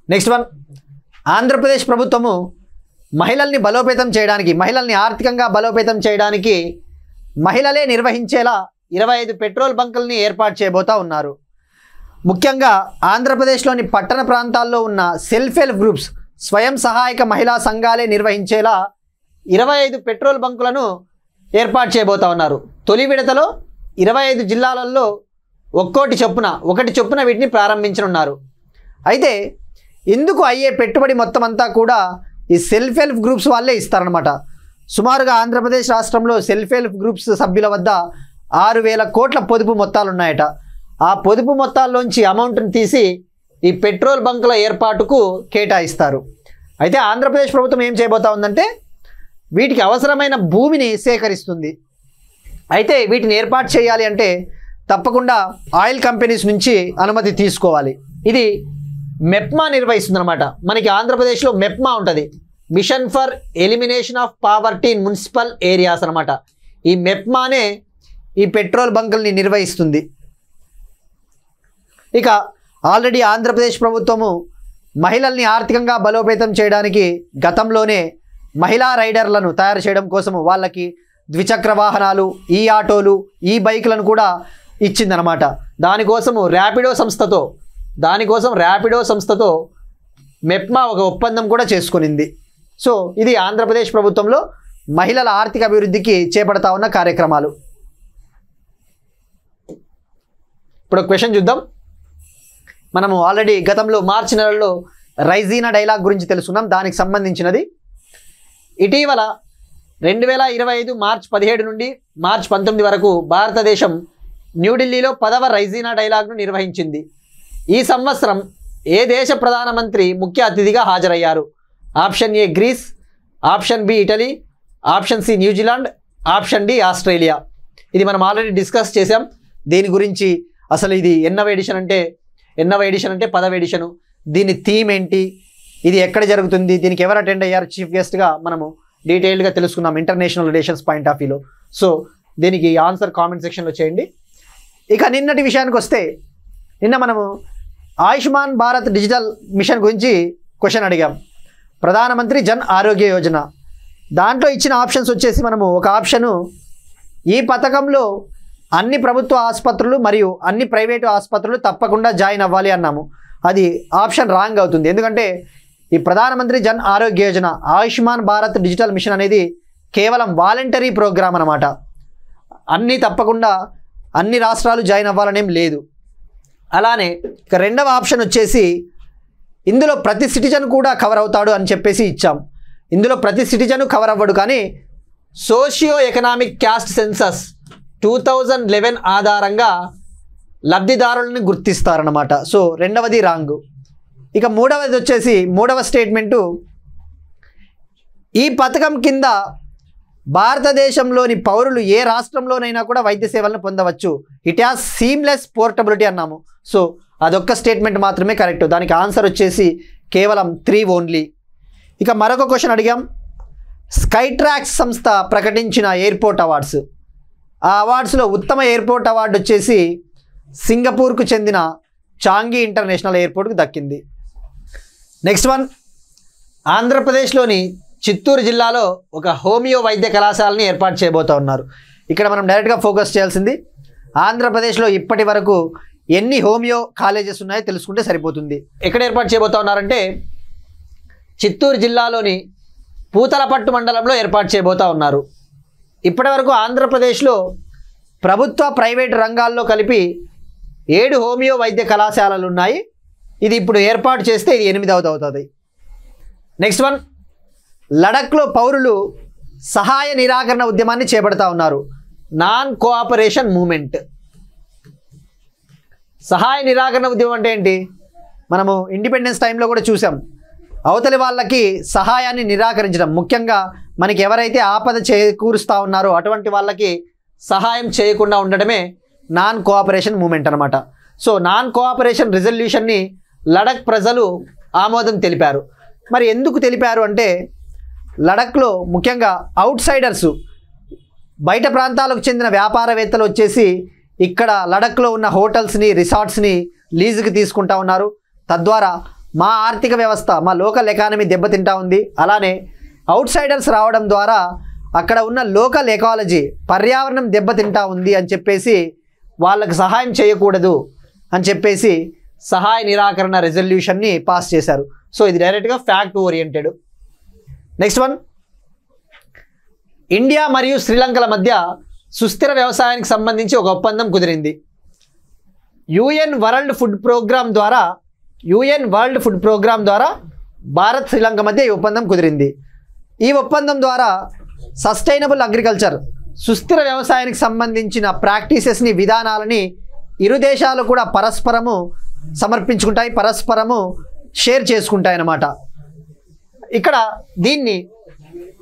[SPEAKER 2] నెక్స్ట్ వన్, ఆంధ్రప్రదేశ్ ప్రభుత్వము మహిళల్ని బలోపేతం చేయడానికి, మహిళల్ని ఆర్థికంగా బలోపేతం చేయడానికి మహిళలే నిర్వహించేలా 25 పెట్రోల్ బంకుల్ని ఏర్పాటు చేయబోతా ఉన్నారు. ముఖ్యంగా ఆంధ్రప్రదేశ్లోని పట్టణ ప్రాంతాల్లో ఉన్న సెల్ఫ్ హెల్ప్ గ్రూప్స్, స్వయం సహాయక మహిళా సంఘాలే నిర్వహించేలా 25 పెట్రోల్ బంకులను ఏర్పాటు చేయబోతా ఉన్నారు. తొలి విడతలో 25 జిల్లాలలో ఒకటి చొప్పున వీటిని ప్రారంభించనున్నారు. అయితే ఇందుకు అయ్యే పెట్టుబడి మొత్తం అంతా కూడా ఈ సెల్ఫ్ హెల్ప్ గ్రూప్స్ వాళ్ళే ఇస్తారనమాట. సుమారుగా ఆంధ్రప్రదేశ్ రాష్ట్రంలో సెల్ఫ్ హెల్ప్ గ్రూప్స్ సభ్యుల వద్ద 6,000 కోట్ల పొదుపు మొత్తాలు ఉన్నాయట. ఆ పొదుపు మొత్తాల్లోంచి అమౌంట్ని తీసి ఈ పెట్రోల్ బంకుల ఏర్పాటుకు కేటాయిస్తారు. అయితే ఆంధ్రప్రదేశ్ ప్రభుత్వం ఏం చేయబోతా ఉందంటే వీటికి అవసరమైన భూమిని సేకరిస్తుంది. అయితే వీటిని ఏర్పాటు చేయాలి అంటే తప్పకుండా ఆయిల్ కంపెనీస్ నుంచి అనుమతి తీసుకోవాలి. ఇది మెప్మా నిర్వహిస్తుంది అనమాట. మనకి ఆంధ్రప్రదేశ్లో మెప్మా ఉంటుంది, mission for elimination of poverty in municipal areas అనమాట. ఈ మెప్మానే ఈ పెట్రోల్ బంకుల్ని నిర్వహిస్తుంది. ఇక ఆల్రెడీ ఆంధ్రప్రదేశ్ ప్రభుత్వము మహిళల్ని ఆర్థికంగా బలోపేతం చేయడానికి గతంలోనే మహిళా రైడర్లను తయారు చేయడం కోసము వాళ్ళకి ద్విచక్ర వాహనాలు, ఈ ఆటోలు, ఈ బైకులను కూడా ఇచ్చిందనమాట. దానికోసం ర్యాపిడో సంస్థతో మెప్మా ఒక ఒప్పందం కూడా చేసుకునింది. సో ఇది ఆంధ్రప్రదేశ్ ప్రభుత్వంలో మహిళల ఆర్థిక అభివృద్ధికి చేపడతా ఉన్న కార్యక్రమాలు. ఇప్పుడు క్వశ్చన్ చూద్దాం. మనము ఆల్రెడీ గతంలో మార్చి నెలలో రైజీనా డైలాగ్ గురించి తెలుసుకున్నాం. దానికి సంబంధించినది ఇటీవల 2025 మార్చి 17 నుండి మార్చి 19 వరకు భారతదేశం న్యూఢిల్లీలో 10వ రైజీనా డైలాగ్ను నిర్వహించింది. ఈ సంవత్సరం ఏ దేశ ప్రధానమంత్రి ముఖ్య అతిథిగా హాజరయ్యారు? Option A Greece, option B Italy, option C New Zealand, option D Australia. ఇది మనం ఆల్రెడీ డిస్కస్ చేసాం. దీని గురించి అసలు ఇది ఎన్నవ ఎడిషన్ అంటే 10వ ఎడిషను, దీని థీమ్ ఏంటి, ఇది ఎక్కడ జరుగుతుంది, దీనికి ఎవరు అటెండ్ అయ్యారు చీఫ్ గెస్ట్గా మనము డీటెయిల్డ్గా తెలుసుకున్నాం ఇంటర్నేషనల్ రిలేషన్స్ పాయింట్ ఆఫ్ వ్యూలో. సో దీనికి ఆన్సర్ కామెంట్ సెక్షన్లో చేయండి. ఇక నిన్నటి విషయానికి వస్తే, నిన్న మనము ఆయుష్మాన్ భారత్ డిజిటల్ మిషన్ గురించి క్వశ్చన్ అడిగాం. ప్రధానమంత్రి జన్ ఆరోగ్య యోజన, దాంట్లో ఇచ్చిన ఆప్షన్స్ వచ్చేసి మనము ఒక ఆప్షను ఈ పథకంలో అన్ని ప్రభుత్వ ఆసుపత్రులు మరియు అన్ని ప్రైవేటు ఆసుపత్రులు తప్పకుండా జాయిన్ అవ్వాలి అన్నాము. అది ఆప్షన్ రాంగ్ అవుతుంది. ఎందుకంటే ఈ ప్రధానమంత్రి జన్ ఆరోగ్య యోజన, ఆయుష్మాన్ భారత్ డిజిటల్ మిషన్ అనేది కేవలం వాలంటరీ ప్రోగ్రామ్ అనమాట. తప్పకుండా అన్ని రాష్ట్రాలు జాయిన్ అవ్వాలనేం లేదు. అలానే ఇక రెండవ ఆప్షన్ వచ్చేసి ఇందులో ప్రతి సిటిజన్ కూడా కవర్ అవుతాడు అని చెప్పేసి ఇచ్చాం. ఇందులో ప్రతి సిటిజన్ కవర్ అవ్వడు, కానీ సోషియో ఎకనామిక్ క్యాస్ట్ సెన్సస్ 2011 ఆధారంగా లబ్ధిదారులను గుర్తిస్తారన్నమాట. సో రెండవది రాంగు. ఇక మూడవది వచ్చేసి మూడవ స్టేట్మెంటు, ఈ పథకం కింద భారతదేశంలోని పౌరులు ఏ రాష్ట్రంలోనైనా కూడా వైద్య సేవలను పొందవచ్చు. ఇట్ హ్యాస్ సీమ్లెస్ పోర్టబిలిటీ అన్నాము. సో అదొక్క స్టేట్మెంట్ మాత్రమే కరెక్ట్. దానికి ఆన్సర్ వచ్చేసి కేవలం 3 ఓన్లీ. ఇక మరొక క్వశ్చన్ అడిగాం. స్కైట్రాక్స్ సంస్థ ప్రకటించిన ఎయిర్పోర్ట్ అవార్డ్స్, ఆ అవార్డ్స్లో ఉత్తమ ఎయిర్పోర్ట్ అవార్డు వచ్చేసి సింగపూర్కు చెందిన చాంగి ఇంటర్నేషనల్ ఎయిర్పోర్ట్కు దక్కింది. నెక్స్ట్ వన్, ఆంధ్రప్రదేశ్లోని చిత్తూరు జిల్లాలో ఒక హోమియో వైద్య కళాశాలని ఏర్పాటు చేయబోతూ ఉన్నారు. ఇక్కడ మనం డైరెక్ట్గా ఫోకస్ చేయాల్సింది ఆంధ్రప్రదేశ్లో ఇప్పటి వరకు ఎన్ని హోమియో కాలేజెస్ ఉన్నాయో తెలుసుకుంటే సరిపోతుంది. ఎక్కడ ఏర్పాటు చేయబోతూ ఉన్నారంటే చిత్తూరు జిల్లాలోని పూతలపట్టు మండలంలో ఏర్పాటు చేయబోతూ ఉన్నారు. ఇప్పటి వరకు ఆంధ్రప్రదేశ్లో ప్రభుత్వ ప్రైవేటు రంగాల్లో కలిపి 7 హోమియో వైద్య కళాశాలలు ఉన్నాయి. ఇది ఇప్పుడు ఏర్పాటు చేస్తే ఇది 8వ అవుతుంది. నెక్స్ట్ వన్, లడఖ్లో పౌరులు సహాయ నిరాకరణ ఉద్యమాన్ని చేపడతా ఉన్నారు. Non cooperation moment. సహాయ నిరాకరణ ఉద్యమం అంటే ఏంటి? మనము ఇండిపెండెన్స్ టైంలో కూడా చూసాం. అవతలి వాళ్ళకి సహాయాన్ని నిరాకరించడం, ముఖ్యంగా మనకి ఎవరైతే ఆపద చేకూరుస్తూ ఉన్నారో అటువంటి వాళ్ళకి సహాయం చేయకుండా ఉండడమే నాన్ కోఆపరేషన్ మూమెంట్ అనమాట. సో నాన్ కోఆపరేషన్ రిజల్యూషన్ని లడఖ్ ప్రజలు ఆమోదం తెలిపారు. మరి ఎందుకు తెలిపారు అంటే లడఖ్లో ముఖ్యంగా అవుట్ సైడర్స్ బయట ప్రాంతాలకు చెందిన వ్యాపారవేత్తలు వచ్చేసి ఇక్కడ లడఖ్లో ఉన్న హోటల్స్ని రిసార్ట్స్ని లీజుకి తీసుకుంటా ఉన్నారు. తద్వారా మా ఆర్థిక వ్యవస్థ మా లోకల్ ఎకానమీ దెబ్బతింటా ఉంది. అలానే అవుట్ సైడర్స్ రావడం ద్వారా అక్కడ ఉన్న లోకల్ ఎకాలజీ పర్యావరణం దెబ్బతింటా ఉంది అని చెప్పేసి వాళ్ళకి సహాయం చేయకూడదు అని చెప్పేసి సహాయ నిరాకరణ రెజల్యూషన్ని పాస్ చేశారు. సో ఇది డైరెక్ట్గా fact oriented. Next one, India మరియు శ్రీలంకల మధ్య సుస్థిర వ్యవసాయానికి సంబంధించి ఒక ఒప్పందం కుదిరింది. యుఎన్ వరల్డ్ ఫుడ్ ప్రోగ్రామ్ ద్వారా భారత్ శ్రీలంక మధ్య ఈ ఒప్పందం కుదిరింది. ఈ ఒప్పందం ద్వారా సస్టైనబుల్ అగ్రికల్చర్ సుస్థిర వ్యవసాయానికి సంబంధించిన ప్రాక్టీసెస్ని విధానాలని ఇరు దేశాలు కూడా పరస్పరము సమర్పించుకుంటాయి, పరస్పరము షేర్ చేసుకుంటాయి అన్నమాట. ఇక్కడ దీన్ని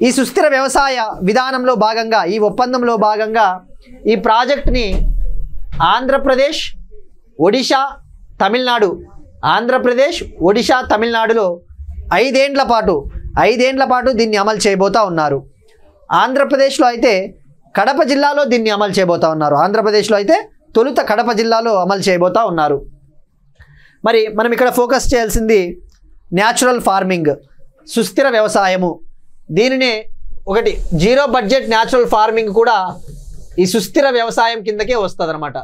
[SPEAKER 2] ఈ సుస్థిర వ్యవసాయ విధానంలో భాగంగా ఈ ఒప్పందంలో భాగంగా ఈ ప్రాజెక్ట్ని ఆంధ్రప్రదేశ్, ఒడిషా, తమిళనాడులో 5 ఏండ్ల పాటు దీన్ని అమలు చేయబోతూ ఉన్నారు. ఆంధ్రప్రదేశ్లో అయితే కడప జిల్లాలో దీన్ని అమలు చేయబోతూ ఉన్నారు. ఆంధ్రప్రదేశ్లో అయితే తొలుత కడప జిల్లాలో అమలు చేయబోతూ ఉన్నారు. మరి మనం ఇక్కడ ఫోకస్ చేయాల్సింది న్యాచురల్ ఫార్మింగ్, సుస్థిర వ్యవసాయము. దీనినే ఒకటి జీరో బడ్జెట్ న్యాచురల్ ఫార్మింగ్ కూడా ఈ సుస్థిర వ్యవసాయం కిందకే వస్తుంది అన్నమాట.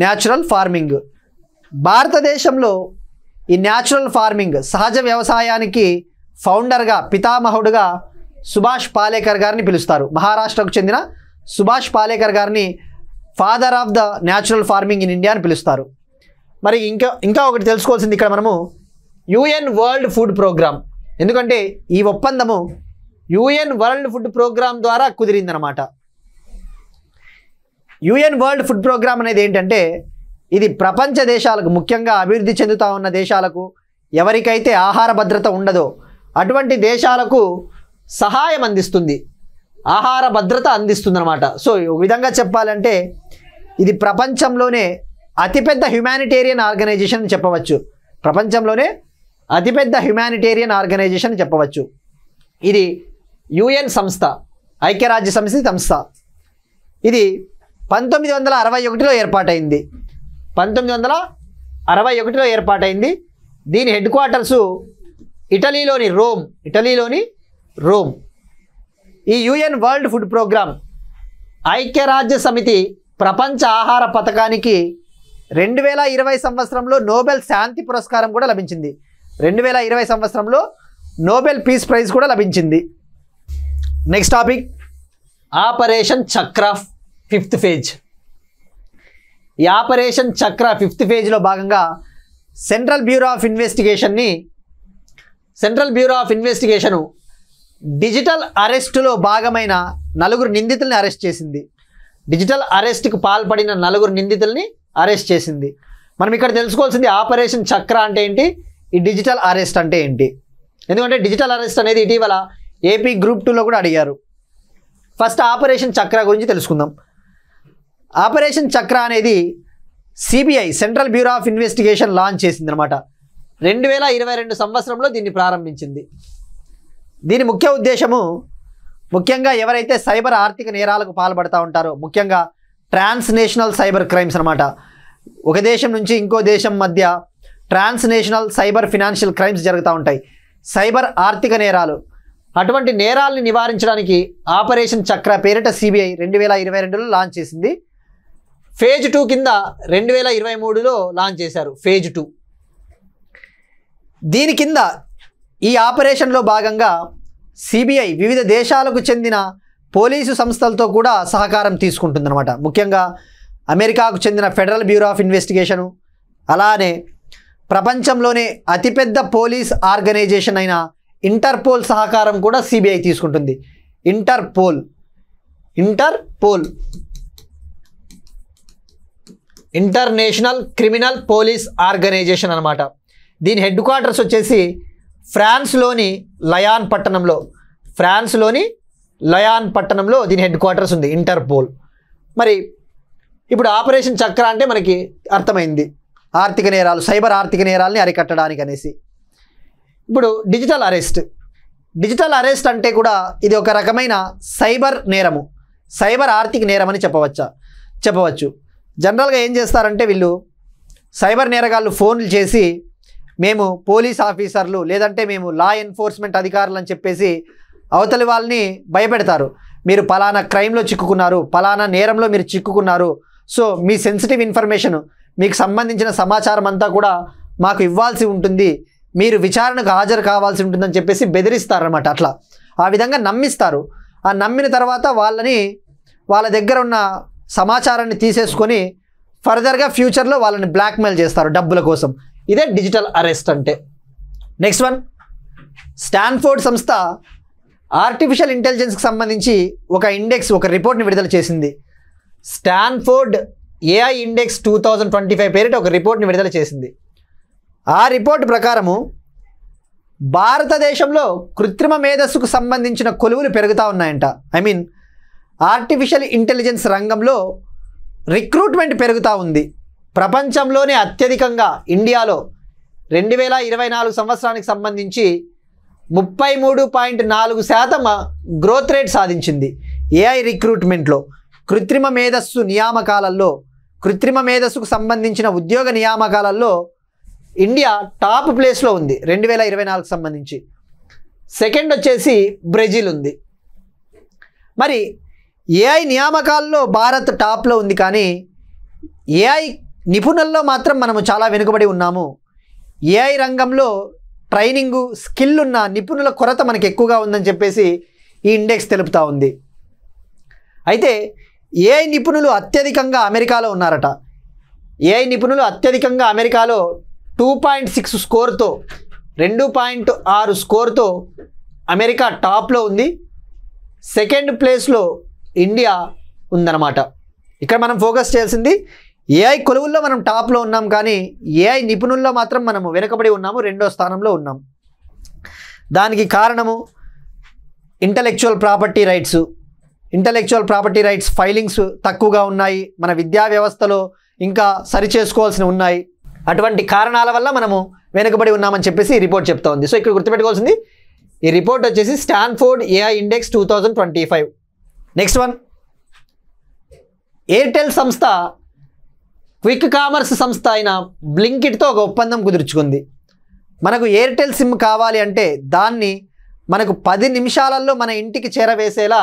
[SPEAKER 2] న్యాచురల్ ఫార్మింగ్ భారతదేశంలో ఈ న్యాచురల్ ఫార్మింగ్ సహజ వ్యవసాయానికి ఫౌండర్గా పితామహుడుగా సుభాష్ పాలేకర్ గారిని పిలుస్తారు. మహారాష్ట్రకు చెందిన సుభాష్ పాలేకర్ గారిని father of the natural farming in India అని పిలుస్తారు. మరి ఇంకా ఒకటి తెలుసుకోవాల్సింది ఇక్కడ మనము యుఎన్ వరల్డ్ ఫుడ్ ప్రోగ్రామ్, ఎందుకంటే ఈ ఒప్పందము యుఎన్ వరల్డ్ ఫుడ్ ప్రోగ్రామ్ ద్వారా కుదిరిందనమాట. యుఎన్ వరల్డ్ ఫుడ్ ప్రోగ్రామ్ అనేది ఏంటంటే ఇది ప్రపంచ దేశాలకు, ముఖ్యంగా అభివృద్ధి చెందుతూ ఉన్న దేశాలకు, ఎవరికైతే ఆహార భద్రత ఉండదో అటువంటి దేశాలకు సహాయం అందిస్తుంది, ఆహార భద్రత అందిస్తుంది అనమాట. సో ఒక విధంగా చెప్పాలంటే ఇది ప్రపంచంలోనే అతిపెద్ద హ్యుమానిటేరియన్ ఆర్గనైజేషన్ చెప్పవచ్చు. ప్రపంచంలోనే అతిపెద్ద హ్యుమానిటేరియన్ ఆర్గనైజేషన్ చెప్పవచ్చు. ఇది యుఎన్ సంస్థ, ఐక్యరాజ్య సమితి సంస్థ. ఇది 1961లో ఏర్పాటైంది. 1961లో ఏర్పాటైంది. దీని హెడ్ క్వార్టర్సు ఇటలీలోని రోమ్. ఈ యుఎన్ వరల్డ్ ఫుడ్ ప్రోగ్రామ్ ఐక్యరాజ్య సమితి ప్రపంచ ఆహార పథకానికి 2020 సంవత్సరంలో నోబెల్ శాంతి పురస్కారం కూడా లభించింది. 2020 సంవత్సరంలో నోబెల్ పీస్ ప్రైజ్ కూడా లభించింది. నెక్స్ట్ టాపిక్ ఆపరేషన్ చక్ర 5th ఫేజ్. ఈ ఆపరేషన్ చక్ర 5th ఫేజ్లో భాగంగా central bureau of investigation digital అరెస్టులో భాగమైన 4 నిందితుల్ని అరెస్ట్ చేసింది. డిజిటల్ అరెస్ట్కు పాల్పడిన 4 నిందితుల్ని అరెస్ట్ చేసింది. మనం ఇక్కడ తెలుసుకోవాల్సింది ఆపరేషన్ చక్ర అంటే ఏంటి, ఈ డిజిటల్ అరెస్ట్ అంటే ఏంటి. ఎందుకంటే డిజిటల్ అరెస్ట్ అనేది ఇటీవల ఏపీ గ్రూప్ 2లో కూడా అడిగారు. ఫస్ట్ ఆపరేషన్ చక్ర గురించి తెలుసుకుందాం. ఆపరేషన్ చక్ర అనేది CBI central bureau of investigation launch చేసింది అనమాట. 2022 సంవత్సరంలో దీన్ని ప్రారంభించింది. దీని ముఖ్య ఉద్దేశము ముఖ్యంగా ఎవరైతే సైబర్ ఆర్థిక నేరాలకు పాల్పడుతూ ఉంటారో, ముఖ్యంగా ట్రాన్స్నేషనల్ సైబర్ క్రైమ్స్ అనమాట. ఒక దేశం నుంచి ఇంకో దేశం మధ్య ట్రాన్స్నేషనల్ సైబర్ ఫినాన్షియల్ క్రైమ్స్ జరుగుతూ ఉంటాయి, సైబర్ ఆర్థిక నేరాలు. అటువంటి నేరాలని నివారించడానికి ఆపరేషన్ చక్ర పేరిట సిబిఐ 2022లో లాంచ్ చేసింది. ఫేజ్ 2 కింద 2023లో లాంచ్ చేశారు. ఫేజ్ 2 దీని కింద ఈ ఆపరేషన్లో భాగంగా సిబిఐ వివిధ దేశాలకు చెందిన పోలీసు సంస్థలతో కూడా సహకారం తీసుకుంటుందన్నమాట. ముఖ్యంగా అమెరికాకు చెందిన ఫెడరల్ బ్యూరో ఆఫ్ ఇన్వెస్టిగేషను, అలానే ప్రపంచంలోనే అతిపెద్ద పోలీస్ ఆర్గనైజేషన్ అయిన ఇంటర్పోల్ సహకారం కూడా సిబిఐ తీసుకుంటుంది. Interpol International Criminal Police Organisation అనమాట. దీని హెడ్ క్వార్టర్స్ వచ్చేసి ఫ్రాన్స్లోని లయాన్ పట్టణంలో దీని హెడ్ క్వార్టర్స్ ఉంది, ఇంటర్పోల్. మరి ఇప్పుడు ఆపరేషన్ చక్ర అంటే మనకి అర్థమైంది, ఆర్థిక నేరాలు, సైబర్ ఆర్థిక నేరాలని అరికట్టడానికి అనేసి. ఇప్పుడు డిజిటల్ డిజిటల్ అరెస్ట్ అంటే కూడా ఇది ఒక రకమైన సైబర్ నేరము, సైబర్ ఆర్థిక నేరం అని చెప్పవచ్చు. జనరల్గా ఏం చేస్తారంటే వీళ్ళు సైబర్ నేరగాళ్ళు ఫోన్లు చేసి మేము పోలీస్ ఆఫీసర్లు లేదంటే మేము లా ఎన్ఫోర్స్మెంట్ అధికారులు అని చెప్పేసి అవతలి వాళ్ళని భయపెడతారు. మీరు పలానా క్రైమ్లో చిక్కుకున్నారు, పలానా నేరంలో మీరు చిక్కుకున్నారు, సో మీ సెన్సిటివ్ ఇన్ఫర్మేషన్ మీకు సంబంధించిన సమాచారం అంతా కూడా మాకు ఇవ్వాల్సి ఉంటుంది, మీరు విచారణకు హాజరు కావాల్సి ఉంటుందని చెప్పేసి బెదిరిస్తారనమాట. అట్లా ఆ విధంగా నమ్మిస్తారు. ఆ నమ్మిన తర్వాత వాళ్ళ దగ్గర ఉన్న సమాచారాన్ని తీసేసుకొని ఫర్దర్గా ఫ్యూచర్లో వాళ్ళని బ్లాక్మెయిల్ చేస్తారు డబ్బుల కోసం. ఇదే డిజిటల్ అరెస్ట్ అంటే. నెక్స్ట్ వన్, స్టాన్ఫోర్డ్ సంస్థ ఆర్టిఫిషియల్ ఇంటెలిజెన్స్కి సంబంధించి ఒక రిపోర్ట్ని విడుదల చేసింది. స్టాన్ఫోర్డ్ AI ఇండెక్స్ 2025 పేరిట ఒక రిపోర్ట్ని విడుదల చేసింది. ఆ రిపోర్ట్ ప్రకారము భారతదేశంలో కృత్రిమ మేధస్సుకు సంబంధించిన కొలువులు పెరుగుతూ ఉన్నాయంట. ఆర్టిఫిషియల్ ఇంటెలిజెన్స్ రంగంలో రిక్రూట్మెంట్ పెరుగుతూ ఉంది. ప్రపంచంలోనే అత్యధికంగా ఇండియాలో 2024 సంవత్సరానికి సంబంధించి 33.4% గ్రోత్ రేట్ సాధించింది. AI రిక్రూట్మెంట్లో కృత్రిమ మేధస్సుకు సంబంధించిన ఉద్యోగ నియామకాలలో ఇండియా టాప్ ప్లేస్లో ఉంది 2024 సంబంధించి. సెకండ్ వచ్చేసి బ్రెజిల్ ఉంది. మరి AI నియామకాల్లో భారత్ టాప్లో ఉంది, కానీ AI నిపుణుల్లో మాత్రం మనము చాలా వెనుకబడి ఉన్నాము. AI రంగంలో ట్రైనింగు స్కిల్ ఉన్న నిపుణుల కొరత మనకి ఎక్కువగా ఉందని చెప్పేసి ఈ ఇండెక్స్ తెలుపుతూ ఉంది. అయితే AI నిపుణులు అత్యధికంగా అమెరికాలో ఉన్నారట. AI నిపుణులు అత్యధికంగా అమెరికాలో 2.6 స్కోర్తో 2.6 స్కోర్తో అమెరికా టాప్లో ఉంది. సెకండ్ ప్లేస్లో ఇండియా ఉందన్నమాట. ఇక్కడ మనం ఫోకస్ చేయాల్సింది AI కొలువుల్లో మనం టాప్లో ఉన్నాం, కానీ AI నిపుణుల్లో మాత్రం మనము వెనుకబడి ఉన్నాము, 2వ స్థానంలో ఉన్నాం. దానికి కారణము ఇంటలెక్చువల్ ప్రాపర్టీ రైట్స్ ఫైలింగ్స్ తక్కువగా ఉన్నాయి, మన విద్యా వ్యవస్థలో ఇంకా సరిచేసుకోవాల్సి ఉన్నాయి. అటువంటి కారణాల వల్ల మనము వెనుకబడి ఉన్నామని చెప్పేసి ఈ రిపోర్ట్ చెప్తా ఉంది. సో ఇక్కడ గుర్తుపెట్టుకోవాల్సింది ఈ రిపోర్ట్ వచ్చేసి Stanford AI index 2025. Next one, Airtel సంస్థ క్విక్ కామర్స్ సంస్థ అయిన బ్లింకిట్తో ఒక ఒప్పందం కుదుర్చుకుంది. మనకు ఎయిర్టెల్ సిమ్ కావాలి అంటే దాన్ని మనకు 10 నిమిషాలలో మన ఇంటికి చేరవేసేలా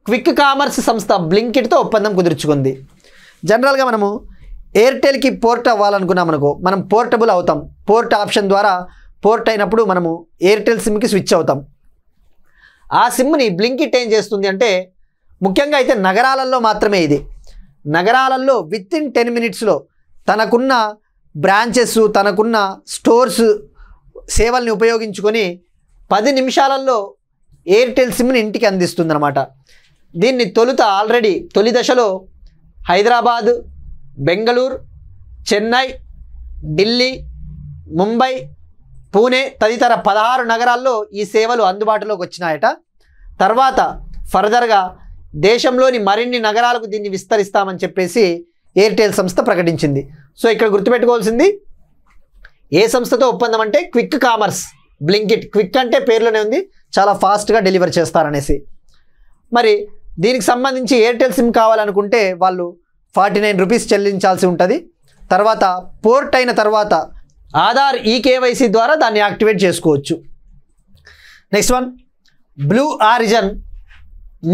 [SPEAKER 2] క్విక్ కామర్స్ సంస్థ బ్లింకిట్తో ఒప్పందం కుదుర్చుకుంది. జనరల్గా మనము ఎయిర్టెల్కి పోర్ట్ అవ్వాలనుకున్నాం అనుకో, మనం పోర్టబుల్ అవుతాం. పోర్ట్ ఆప్షన్ ద్వారా పోర్ట్ అయినప్పుడు మనము ఎయిర్టెల్ సిమ్కి స్విచ్ అవుతాం. ఆ సిమ్ని బ్లింకిట్ ఏం చేస్తుంది అంటే, ముఖ్యంగా అయితే నగరాలలో మాత్రమే ఇది, నగరాలలో వితిన్ 10 మినిట్స్లో తనకున్న బ్రాంచెస్, తనకున్న స్టోర్స్ సేవల్ని ఉపయోగించుకొని 10 నిమిషాలలో ఎయిర్టెల్ సిమ్ని ఇంటికి అందిస్తుందన్నమాట. దీన్ని తొలి దశలో హైదరాబాద్, బెంగళూరు, చెన్నై, ఢిల్లీ, ముంబై, పూణే తదితర 16 నగరాల్లో ఈ సేవలు అందుబాటులోకి వచ్చినాయట. తర్వాత ఫర్దర్గా దేశంలోని మరిన్ని నగరాలకు దీన్ని విస్తరిస్తామని చెప్పేసి ఎయిర్టెల్ సంస్థ ప్రకటించింది. సో ఇక్కడ గుర్తుపెట్టుకోవాల్సింది ఏ సంస్థతో ఒప్పందం అంటే క్విక్ కామర్స్ బ్లింకిట్. క్విక్ అంటే పేర్లోనే ఉంది, చాలా ఫాస్ట్గా డెలివర్ చేస్తారనేసి. మరి దీనికి సంబంధించి ఎయిర్టెల్ సిమ్ కావాలనుకుంటే వాళ్ళు 49 రూపీస్ చెల్లించాల్సి ఉంటుంది. తర్వాత పోర్ట్ అయిన తర్వాత ఆధార్ eKYC ద్వారా దాన్ని యాక్టివేట్ చేసుకోవచ్చు. Next one, Blue Origin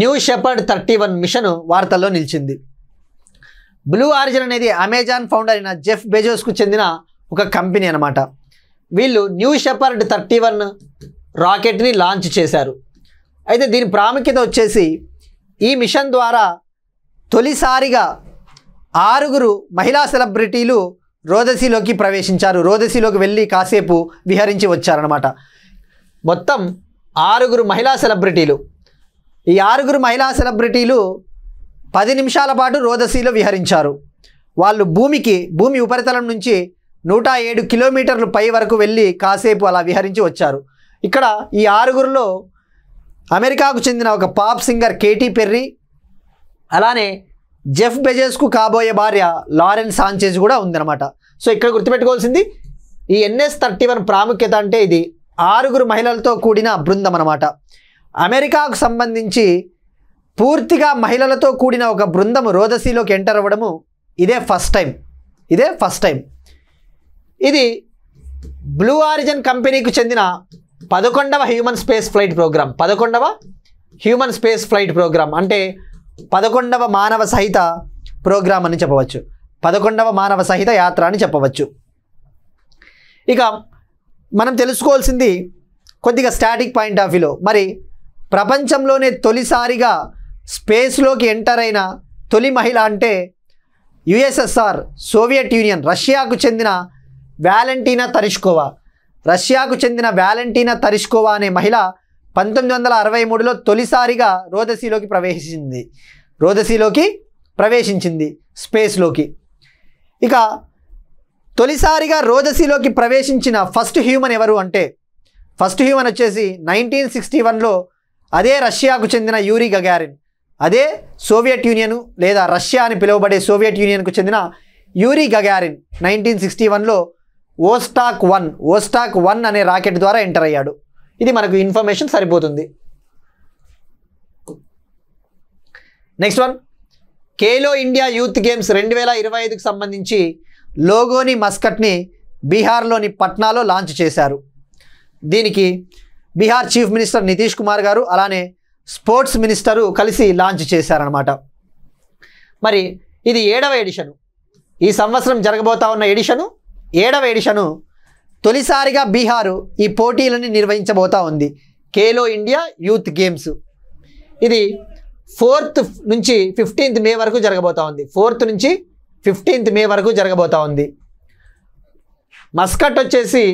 [SPEAKER 2] New Shepard 31 mission వార్తల్లో నిలిచింది. బ్లూ ఆరిజన్ అనేది అమెజాన్ ఫౌండర్ అయిన జెఫ్ బెజోస్కు చెందిన ఒక కంపెనీ అన్నమాట. వీళ్ళు న్యూ షెపర్డ్ 31 రాకెట్ని లాంచ్ చేశారు. అయితే దీని ప్రాముఖ్యత వచ్చేసి ఈ మిషన్ ద్వారా తొలిసారిగా 6 మహిళా సెలబ్రిటీలు రోదసీలోకి ప్రవేశించారు. రోదసీలోకి వెళ్ళి కాసేపు విహరించి వచ్చారనమాట. మొత్తం 6 మహిళా సెలబ్రిటీలు. ఈ 6 మహిళా సెలబ్రిటీలు 10 నిమిషాల పాటు రోదసీలో విహరించారు. వాళ్ళు భూమి ఉపరితలం నుంచి 107 కిలోమీటర్లు పై వరకు వెళ్ళి కాసేపు అలా విహరించి వచ్చారు. ఇక్కడ ఈ 6లో అమెరికాకు చెందిన ఒక పాప్ సింగర్ కేటీ పెర్రీ, అలానే జెఫ్ బెజోస్కు కాబోయే భార్య లారెన్ సాంచెజ్ కూడా ఉందన్నమాట. సో ఇక్కడ గుర్తుపెట్టుకోవాల్సింది ఈ NS-31 ప్రాముఖ్యత అంటే ఇది 6 మహిళలతో కూడిన బృందం అన్నమాట. అమెరికాకు సంబంధించి పూర్తిగా మహిళలతో కూడిన ఒక బృందం రోదసీలోకి ఎంటర్ అవ్వడము ఇదే ఫస్ట్ టైం. ఇది బ్లూ ఆరిజిన్ కంపెనీకి చెందిన 11వ హ్యూమన్ స్పేస్ ఫ్లైట్ ప్రోగ్రామ్. 11వ హ్యూమన్ స్పేస్ ఫ్లైట్ ప్రోగ్రామ్ అంటే 11వ మానవ సహిత ప్రోగ్రామ్ అని చెప్పవచ్చు. 11వ మానవ సహిత యాత్ర అని చెప్పవచ్చు. ఇక మనం తెలుసుకోవాల్సింది కొద్దిగా స్టాటిక్ పాయింట్ ఆఫ్ వ్యూలో, మరి ప్రపంచంలోనే తొలిసారిగా స్పేస్లోకి ఎంటర్ అయిన తొలి మహిళ అంటే యుఎస్ఎస్ఆర్, సోవియట్ యూనియన్, రష్యాకు చెందిన వ్యాలెంటీనా తరిష్కోవా అనే మహిళ 1963లో తొలిసారిగా రోదసీలోకి ప్రవేశించింది స్పేస్లోకి. ఇక తొలిసారిగా రోదసీలోకి ప్రవేశించిన ఫస్ట్ హ్యూమన్ ఎవరు అంటే ఫస్ట్ హ్యూమన్ వచ్చేసి 1961లో అదే రష్యాకు చెందిన యూరీ గగారిన్, అదే సోవియట్ యూనియన్ లేదా రష్యా అని పిలువబడే సోవియట్ యూనియన్కు చెందిన యూరీ గగారిన్ 1961లో ఓస్టాక్ 1 అనే రాకెట్ ద్వారా ఎంటర్ అయ్యాడు. ఇది మనకు ఇన్ఫర్మేషన్ సరిపోతుంది. Next one, Khelo India youth games 2025కి సంబంధించి లోగోని మస్కట్ని బీహార్లోని పట్నాలో లాంచ్ చేశారు. దీనికి బీహార్ చీఫ్ మినిస్టర్ నితీష్ కుమార్ గారు అలానే స్పోర్ట్స్ మినిస్టరు కలిసి లాంచ్ చేశారనమాట. మరి ఇది 7వ ఎడిషను. ఈ సంవత్సరం జరగబోతా ఉన్న ఎడిషను 7వ ఎడిషను. తొలిసారిగా బీహారు ఈ పోటీలను నిర్వహించబోతా ఉంది. ఖేలో ఇండియా యూత్ గేమ్స్ ఇది 4th నుంచి 15th మే వరకు జరగబోతా ఉంది. 4th నుంచి 15th మే వరకు జరగబోతా ఉంది. మస్కట్ వచ్చేసి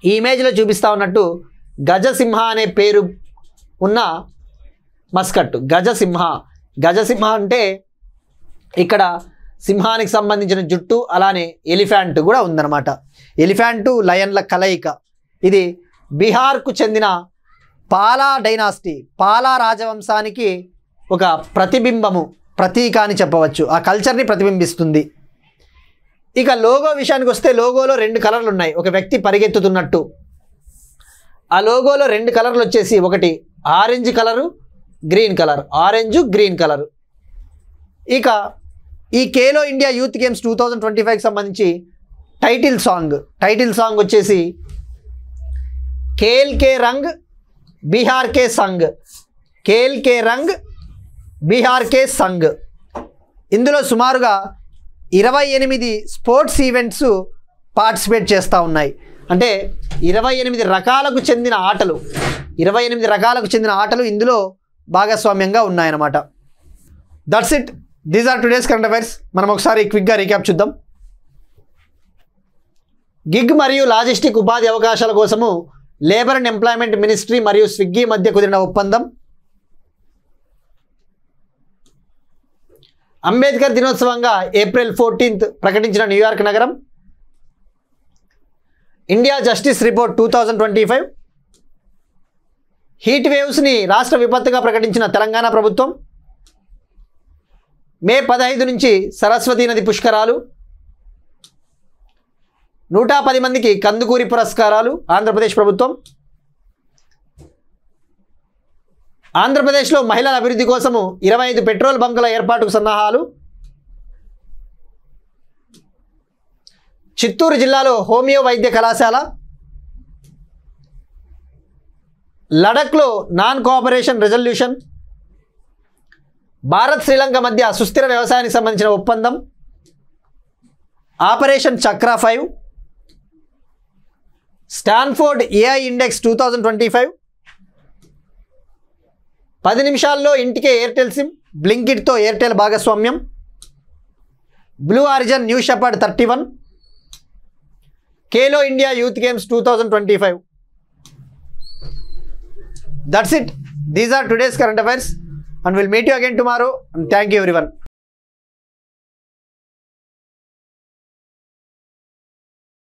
[SPEAKER 2] ఈ ఇమేజ్లో చూపిస్తూ ఉన్నట్టు గజసింహ అనే పేరు ఉన్న మస్కట్. గజసింహ అంటే ఇక్కడ సింహానికి సంబంధించిన జుట్టు అలానే ఎలిఫెంట్ కూడా ఉందన్నమాట. ఎలిఫెంటు లయన్ల కలయిక. ఇది బీహార్కు చెందిన పాలా డైనాసిటీ, పాలా రాజవంశానికి ఒక ప్రతీక అని చెప్పవచ్చు. ఆ కల్చర్ని ప్రతిబింబిస్తుంది. ఇక లోగో విషయానికి వస్తే లోగోలో 2 కలర్లు ఉన్నాయి. ఒక వ్యక్తి పరిగెత్తుతున్నట్టు. ఆ లోగోలో 2 కలర్లు వచ్చేసి ఒకటి ఆరెంజ్ కలరు, గ్రీన్ కలరు. ఇక ఈ ఖేలో ఇండియా యూత్ గేమ్స్ 2025కి సంబంధించి టైటిల్ సాంగ్ వచ్చేసి ఖేల్ కే రంగ్ బీహార్ కే సంగ్. ఇందులో సుమారుగా 28 స్పోర్ట్స్ ఈవెంట్స్ పార్టిసిపేట్ చేస్తూ ఉన్నాయి. అంటే 28 రకాలకు చెందిన ఆటలు ఇందులో భాగస్వామ్యంగా ఉన్నాయన్నమాట. That's it. These are today's current affairs. మనం ఒకసారి క్విక్గా రీక్యాప్ చూద్దాం. గిగ్ మరియు లాజిస్టిక్ ఉపాధి అవకాశాల కోసము లేబర్ అండ్ ఎంప్లాయ్మెంట్ మినిస్ట్రీ మరియు స్విగ్గీ మధ్య కుదిరిన ఒప్పందం. అంబేద్కర్ దినోత్సవంగా ఏప్రిల్ 14th ప్రకటించిన న్యూయార్క్ నగరం. India justice report 2025. హీట్ వేవ్స్ని రాష్ట్ర విపత్తుగా ప్రకటించిన తెలంగాణ ప్రభుత్వం. మే 15 నుంచి సరస్వతీ నది పుష్కరాలు. 110 మందికి కందుకూరి పురస్కారాలు ఆంధ్రప్రదేశ్ ప్రభుత్వం. ఆంధ్రప్రదేశ్లో మహిళల అభివృద్ధి కోసము 25 పెట్రోల్ బంకుల ఏర్పాటుకు సన్నాహాలు. చిత్తూరు జిల్లాలో హోమియో వైద్య కళాశాల. లడఖ్లో non cooperation resolution. Bharat Sri Lanka మధ్య సుస్థిర వ్యవసాయానికి సంబంధించిన ఒప్పందం. ఆపరేషన్ చక్ర 5. Stanford AI index 2025. 10 నిమిషాల్లో ఇంటికే ఎయిర్టెల్ సిమ్, బ్లింకిట్తో ఎయిర్టెల్ భాగస్వామ్యం. Blue origin new Shepard 31. Khelo India youth games 2025. That's it. These are today's current affairs and we'll meet you again tomorrow and thank you everyone.